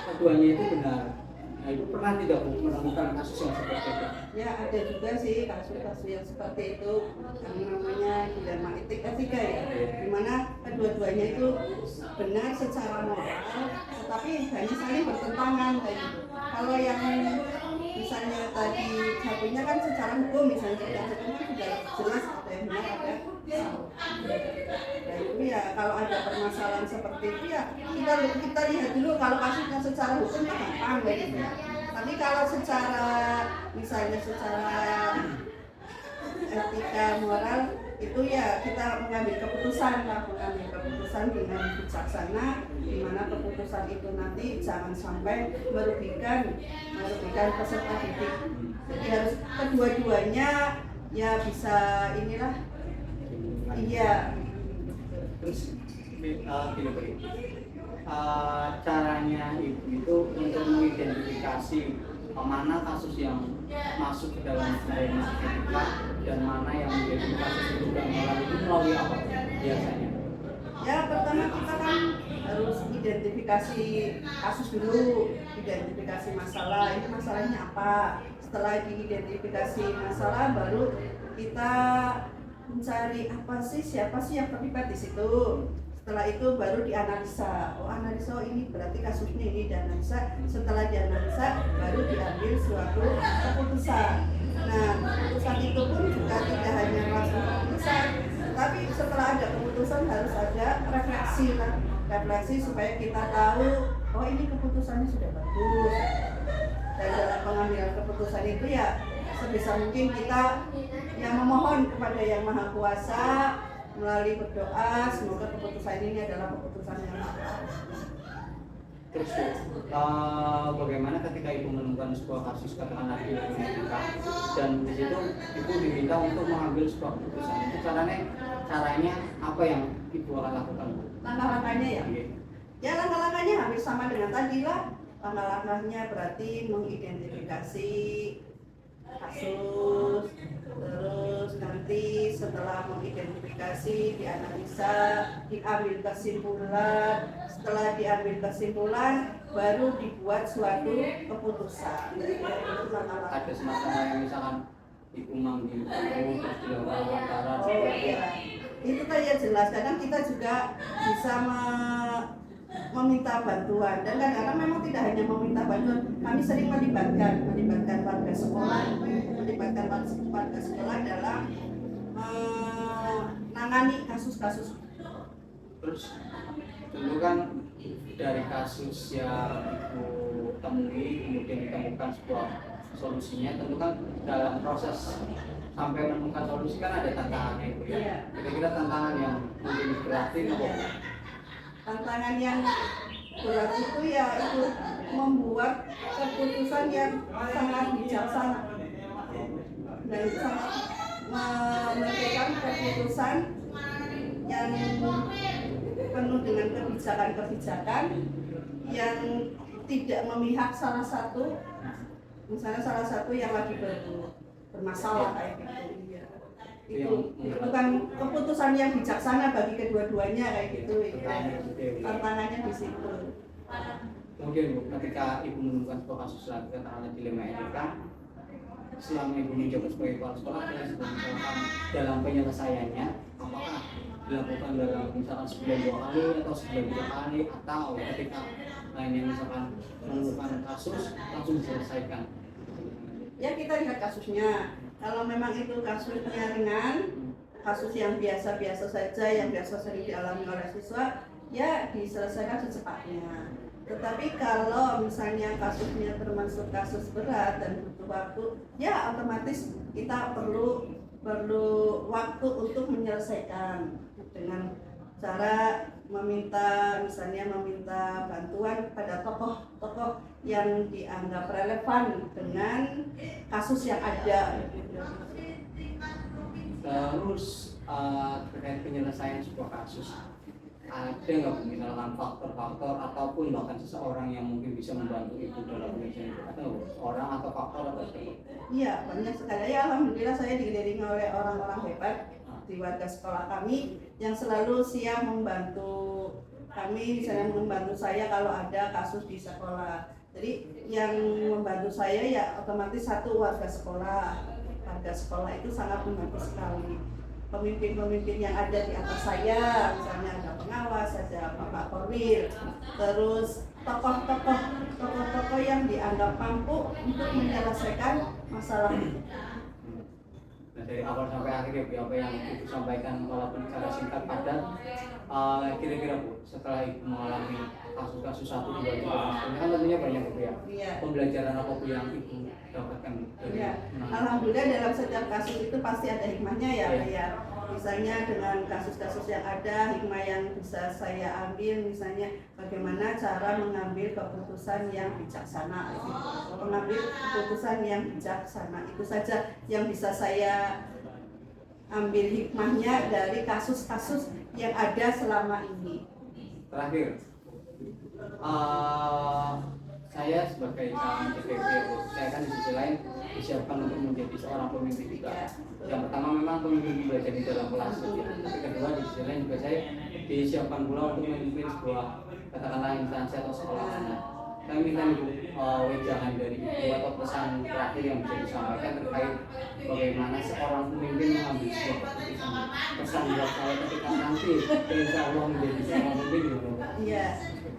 keduanya itu benar. Nah, itu pernah tidak Bu menemukan kasus yang seperti itu? Ya, ada juga sih kasus-kasus yang seperti itu, yang namanya dilema etika ya, dimana kedua-duanya itu benar secara moral, tetapi hanya saling bertentangan kayak gitu. Kalau yang misalnya tadi satunya kan secara hukum, misalnya sudah jelas ada yang benar ada yang salah. Dan itu ya kalau ada permasalahan seperti itu ya kita lihat dulu, kalau kasusnya secara hukum ya gampang kayak gitu. Tapi kalau secara misalnya secara etika moral itu ya kita mengambil keputusan dengan bijaksana, di mana keputusan itu nanti jangan sampai merugikan peserta didik. Jadi harus kedua-duanya ya bisa inilah. Iya. Terus gini, caranya ibu itu untuk mengidentifikasi mana kasus yang masuk ke dalam dilema etika dan mana yang menjadi kasus rujukan moral itu melalui apa biasanya? Ya, pertama kita kan harus identifikasi kasus dulu, identifikasi masalah, ini masalahnya apa. Setelah diidentifikasi masalah, baru kita mencari apa sih, siapa sih yang terlibat di situ. Setelah itu baru dianalisa, analisa ini berarti kasusnya ini dianalisa. Setelah dianalisa baru diambil suatu keputusan. Nah, keputusan itu pun juga tidak hanya langsung keputusan, tapi setelah ada keputusan harus ada refleksi supaya kita tahu, oh ini keputusannya sudah bagus. Dan dalam pengambilan keputusan itu ya sebisa mungkin kita yang memohon kepada Yang Maha Kuasa melalui berdoa, semoga keputusan ini adalah keputusan yang tepat. Terus bagaimana ketika ibu menemukan sebuah kasus katakanlah dilema etika dan di situ ibu diminta untuk mengambil sebuah keputusan, itu caranya apa yang ibu akan lakukan? Langkah-langkahnya ya? Ya langkah-langkahnya hampir sama dengan tadi lah. Langkah-langkahnya berarti mengidentifikasi kasus, terus nanti setelah mengidentifikasi dianalisa, diambil kesimpulan, setelah diambil kesimpulan baru dibuat suatu keputusan. Ada semacam yang misalkan ibu manggil terus dilakukan wawancara ya. Itu kan ya jelas, kadang kita juga bisa meminta bantuan, dan kadang-kadang memang tidak hanya meminta bantuan, kami sering melibatkan warga sekolah, dalam menangani kasus-kasus. Terus tentu kan dari kasus yang Ibu temui kemudian ditemukan sebuah solusinya, tentu kan dalam proses sampai menemukan solusi kan ada tantangannya Ibu ya. Iya. Kira-kira tantangan yang mungkin beratin apa? Ya. Tantangan yang berat itu ya itu membuat keputusan yang sangat bijaksana, dan itu sangat memberikan keputusan yang penuh dengan kebijakan-kebijakan yang tidak memihak salah satu, misalnya salah satu yang lagi bermasalah kayak gitu. Ya. Itu kan keputusan yang bijaksana bagi kedua-duanya kayak gitu. Ya. Tantangannya di situ. Kemudian Bu, ketika Ibu menemukan sebuah kasus lagi katakanlah dilema etika, selama Ibu menjabat sebagai kepala sekolah, misalkan dalam penyelesaiannya apakah dilakukan dalam misalkan sebulan 2 kali atau sebulan 3 kali, atau ketika lainnya misalkan menemukan kasus langsung diselesaikan? Ya, kita lihat kasusnya. Kalau memang itu kasusnya ringan, kasus yang biasa-biasa saja, yang biasa sering dialami oleh siswa, ya diselesaikan secepatnya. Tetapi kalau misalnya kasusnya termasuk kasus berat dan butuh waktu, ya otomatis kita perlu waktu untuk menyelesaikan dengan cara meminta bantuan pada tokoh-tokoh yang dianggap relevan dengan kasus yang ada. Terus terkait penyelesaian sebuah kasus, ada nggak misalkan faktor-faktor ataupun bahkan seseorang yang mungkin bisa membantu Ibu dalam penyelesaian itu? Atau orang atau faktor atau seperti? Iya, banyak sekali. Ya, alhamdulillah saya dikelilingi oleh orang-orang hebat di warga sekolah kami yang selalu siap membantu kami, misalnya membantu saya kalau ada kasus di sekolah. Jadi yang membantu saya ya otomatis satu warga sekolah. Warga sekolah itu sangat membantu sekali. Pemimpin-pemimpin yang ada di atas saya, misalnya ada pengawas, ada Bapak Korwil, terus tokoh-tokoh yang dianggap mampu untuk menyelesaikan masalah itu. Nah, dari awal sampai akhir ya Bu, apa yang Ibu sampaikan walaupun secara singkat padat, kira-kira Bu, setelah Ibu mengalami kasus-kasus 1, 2, 3, ini kan tentunya banyak Bu ya. Iya. Pembelajaran apa Bu yang Ibu dapatkan dari Ya, alhamdulillah dalam setiap kasus itu pasti ada hikmahnya ya. Ya. Misalnya dengan kasus-kasus yang ada, hikmah yang bisa saya ambil, misalnya bagaimana cara mengambil keputusan yang bijaksana. Mengambil keputusan yang bijaksana itu saja yang bisa saya ambil hikmahnya dari kasus-kasus yang ada selama ini. Terakhir, saya sebagai calon CPP, saya kan di sisi lain disiapkan untuk menjadi seorang pemimpin juga. Yang pertama memang pemimpin belajar di dalam kelas, ya. Tapi kedua di sisi lain juga saya disiapkan pula untuk memimpin sebuah katakanlah instansi atau sekolah. Nah, saya minta wejangan dari Ibu atau pesan terakhir yang bisa disampaikan terkait bagaimana seorang pemimpin mengambil sebuah keputusan. Pesan buat saya ketika nanti insya Allah menjadi seorang pemimpin. Iya.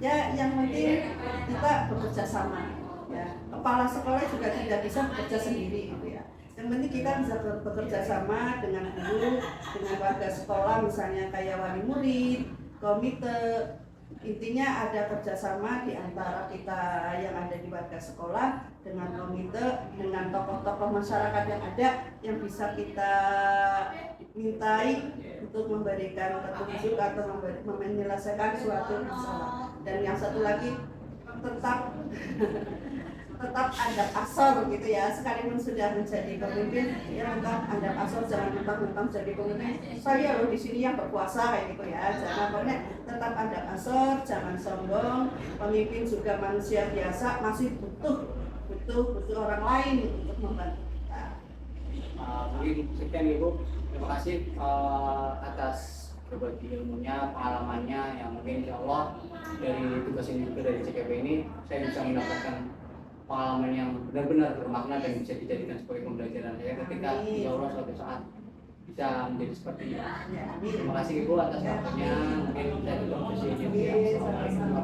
Ya, yang penting kita bekerja sama. Ya, kepala sekolah juga tidak bisa bekerja sendiri gitu ya. Yang penting kita bisa bekerja sama dengan guru, dengan warga sekolah, misalnya kayak wali murid, komite. Intinya ada kerjasama di antara kita yang ada di warga sekolah dengan komite, dengan tokoh-tokoh masyarakat yang ada yang bisa kita mintai untuk memberikan petunjuk atau menyelesaikan suatu masalah. Dan yang satu lagi tetap adab asor gitu ya, sekalipun sudah menjadi pemimpin ya tetap adab asor, jangan mentang-mentang jadi pemimpin saya loh di sini yang berkuasa kayak gitu ya, jangan, pokoknya tetap adab asor, jangan sombong. Pemimpin juga manusia biasa, masih butuh orang lain untuk membantu kita. Mungkin sekian Ibu, terima kasih atas berbagi ilmunya, pengalamannya yang mungkin insya Allah dari tugas ini juga dari CKP ini saya bisa mendapatkan pengalaman yang benar-benar bermakna dan bisa dijadikan sebagai pembelajaran saya ketika insya Allah suatu saat bisa menjadi seperti ini. Ya, amin. Terima kasih Ibu atas waktunya, mungkin dari profesi ini. Oke, sama-sama.